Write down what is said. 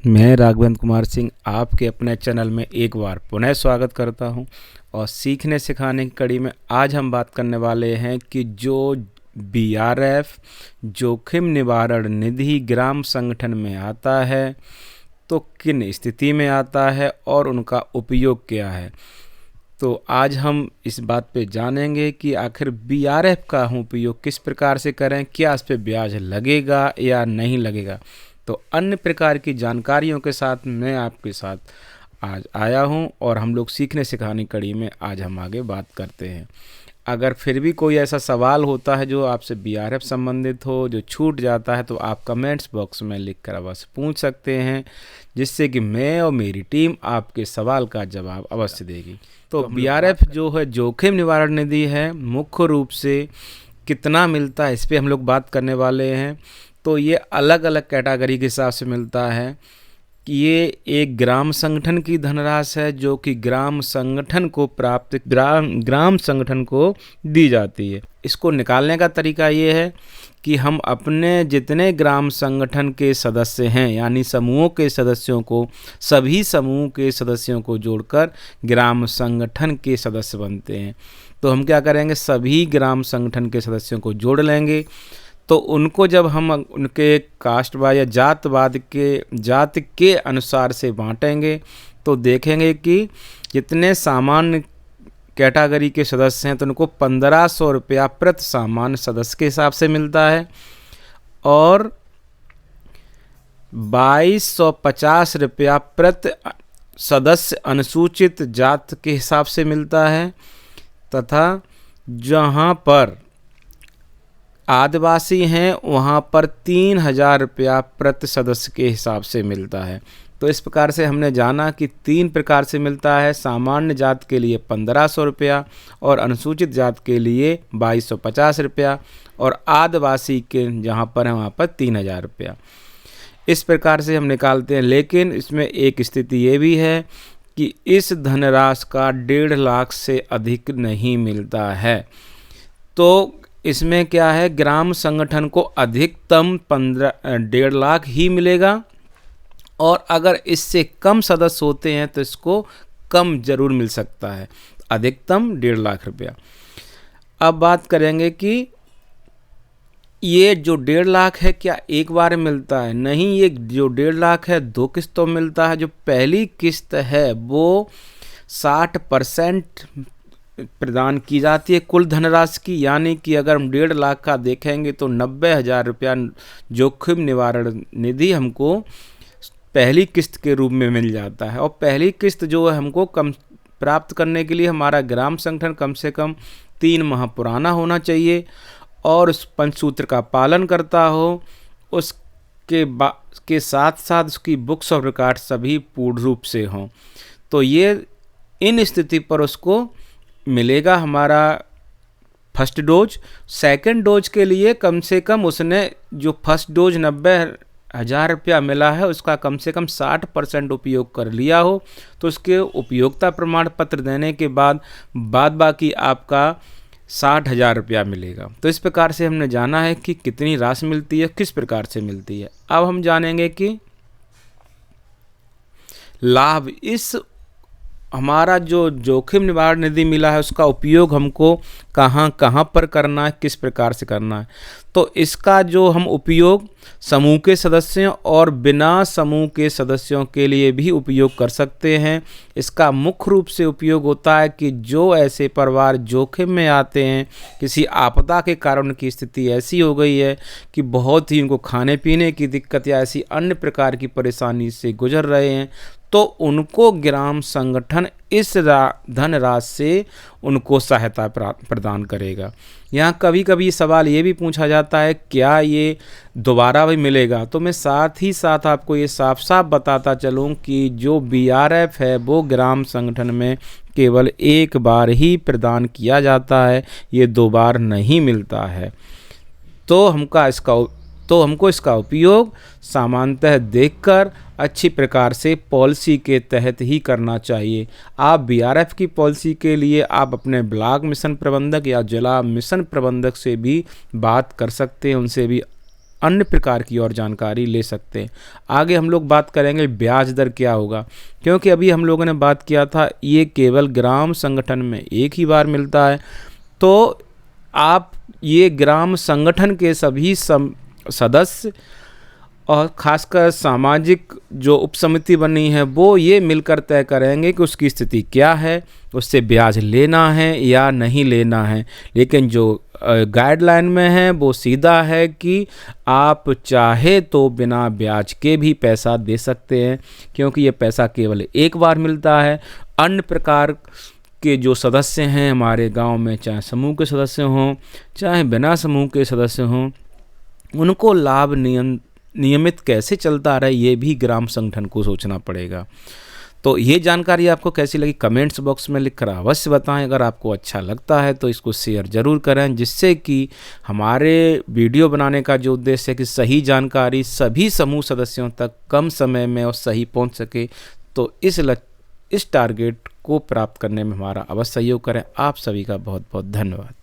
मैं राघवेंद्र कुमार सिंह आपके अपने चैनल में एक बार पुनः स्वागत करता हूं और सीखने सिखाने की कड़ी में आज हम बात करने वाले हैं कि जो बीआरएफ जोखिम निवारण निधि ग्राम संगठन में आता है तो किन स्थिति में आता है और उनका उपयोग क्या है। तो आज हम इस बात पे जानेंगे कि आखिर बीआरएफ का हम उपयोग किस प्रकार से करें, क्या इस पे ब्याज लगेगा या नहीं लगेगा। तो अन्य प्रकार की जानकारियों के साथ मैं आपके साथ आज आया हूं और हम लोग सीखने सिखाने कड़ी में आज हम आगे बात करते हैं। अगर फिर भी कोई ऐसा सवाल होता है जो आपसे बीआरएफ संबंधित हो, जो छूट जाता है, तो आप कमेंट्स बॉक्स में लिखकर अवश्य पूछ सकते हैं, जिससे कि मैं और मेरी टीम आपके सवाल का जवाब अवश्य देगी। तो बीआरएफ जो है जोखिम निवारण निधि है, मुख्य रूप से कितना मिलता है इस पे हम लोग बात करने वाले हैं। तो ये अलग अलग कैटेगरी के हिसाब से मिलता है कि ये एक ग्राम संगठन की धनराशि है जो कि ग्राम संगठन को दी जाती है। इसको निकालने का तरीका ये है कि हम अपने जितने ग्राम संगठन के सदस्य हैं, यानी समूहों के सदस्यों को, सभी समूह के सदस्यों को जोड़कर ग्राम संगठन के सदस्य बनते हैं। तो हम क्या करेंगे, सभी ग्राम संगठन के सदस्यों को जोड़ लेंगे। तो उनको जब हम उनके कास्टवाद या जात के अनुसार से बांटेंगे तो देखेंगे कि जितने सामान्य कैटेगरी के सदस्य हैं तो उनको 1500 रुपया प्रति सामान्य सदस्य के हिसाब से मिलता है और 2250 रुपया प्रति सदस्य अनुसूचित जात के हिसाब से मिलता है, तथा जहाँ पर आदिवासी हैं वहाँ पर 3000 रुपया प्रति सदस्य के हिसाब से मिलता है। तो इस प्रकार से हमने जाना कि 3 प्रकार से मिलता है। सामान्य जात के लिए 1500 रुपया और अनुसूचित जात के लिए 2250 रुपया और आदिवासी के जहाँ पर है वहाँ पर 3000 रुपया। इस प्रकार से हम निकालते हैं। लेकिन इसमें एक स्थिति ये भी है कि इस धनराशि का 1.5 लाख से अधिक नहीं मिलता है। तो इसमें क्या है, ग्राम संगठन को अधिकतम 1.5 लाख ही मिलेगा और अगर इससे कम सदस्य होते हैं तो इसको कम जरूर मिल सकता है, अधिकतम 1.5 लाख रुपया। अब बात करेंगे कि ये जो 1.5 लाख है क्या एक बार मिलता है? नहीं, ये जो 1.5 लाख है 2 किस्तों मिलता है। जो पहली किस्त है वो 60% प्रदान की जाती है कुल धनराशि की, यानी कि अगर हम 1.5 लाख का देखेंगे तो 90,000 रुपया जोखिम निवारण निधि हमको पहली किस्त के रूप में मिल जाता है। और पहली किस्त जो है हमको प्राप्त करने के लिए हमारा ग्राम संगठन कम से कम 3 माह पुराना होना चाहिए और उस पंचसूत्र का पालन करता हो। उसके साथ साथ उसकी बुक्स ऑफ रिकॉर्ड सभी पूर्ण रूप से हों। तो ये इन स्थिति पर उसको मिलेगा हमारा फर्स्ट डोज। सेकंड डोज के लिए कम से कम उसने जो फर्स्ट डोज 90,000 रुपया मिला है उसका कम से कम 60% उपयोग कर लिया हो, तो उसके उपयोगिता प्रमाण पत्र देने के बाद बाकी आपका 60,000 रुपया मिलेगा। तो इस प्रकार से हमने जाना है कि कितनी राशि मिलती है, किस प्रकार से मिलती है। अब हम जानेंगे कि लाभ, इस हमारा जो जोखिम निवारण निधि मिला है उसका उपयोग हमको कहाँ पर करना है, किस प्रकार से करना है। तो इसका जो हम उपयोग समूह के सदस्यों और बिना समूह के सदस्यों के लिए भी उपयोग कर सकते हैं। इसका मुख्य रूप से उपयोग होता है कि जो ऐसे परिवार जोखिम में आते हैं, किसी आपदा के कारण की स्थिति ऐसी हो गई है कि बहुत ही उनको खाने पीने की दिक्कत या ऐसी अन्य प्रकार की परेशानी से गुजर रहे हैं, तो उनको ग्राम संगठन इस धनराशि से उनको सहायता प्रदान करेगा। यहाँ कभी कभी सवाल ये भी पूछा जाता है क्या ये दोबारा भी मिलेगा। तो मैं साथ ही साथ आपको ये साफ साफ बताता चलूँ कि जो बीआरएफ है वो ग्राम संगठन में केवल एक बार ही प्रदान किया जाता है, ये 2 बार नहीं मिलता है। तो हमको इसका उपयोग सामान्यतः देखकर अच्छी प्रकार से पॉलिसी के तहत ही करना चाहिए। आप बीआरएफ की पॉलिसी के लिए आप अपने ब्लॉक मिशन प्रबंधक या जिला मिशन प्रबंधक से भी बात कर सकते हैं, उनसे भी अन्य प्रकार की और जानकारी ले सकते हैं। आगे हम लोग बात करेंगे ब्याज दर क्या होगा, क्योंकि अभी हम लोगों ने बात किया था ये केवल ग्राम संगठन में एक ही बार मिलता है। तो आप ये ग्राम संगठन के सभी सदस्य और खासकर सामाजिक जो उपसमिति बनी है वो ये मिलकर तय करेंगे कि उसकी स्थिति क्या है, उससे ब्याज लेना है या नहीं लेना है। लेकिन जो गाइडलाइन में है वो सीधा है कि आप चाहे तो बिना ब्याज के भी पैसा दे सकते हैं, क्योंकि ये पैसा केवल एक बार मिलता है। अन्य प्रकार के जो सदस्य हैं हमारे गांव में, चाहे समूह के सदस्य हों चाहे बिना समूह के सदस्य हों, उनको लाभ नियमित कैसे चलता रहे ये भी ग्राम संगठन को सोचना पड़ेगा। तो ये जानकारी आपको कैसी लगी कमेंट्स बॉक्स में लिखकर अवश्य बताएं। अगर आपको अच्छा लगता है तो इसको शेयर ज़रूर करें, जिससे कि हमारे वीडियो बनाने का जो उद्देश्य है कि सही जानकारी सभी समूह सदस्यों तक कम समय में और सही पहुंच सके, तो इस टारगेट को प्राप्त करने में हमारा अवश्य सहयोग करें। आप सभी का बहुत बहुत धन्यवाद।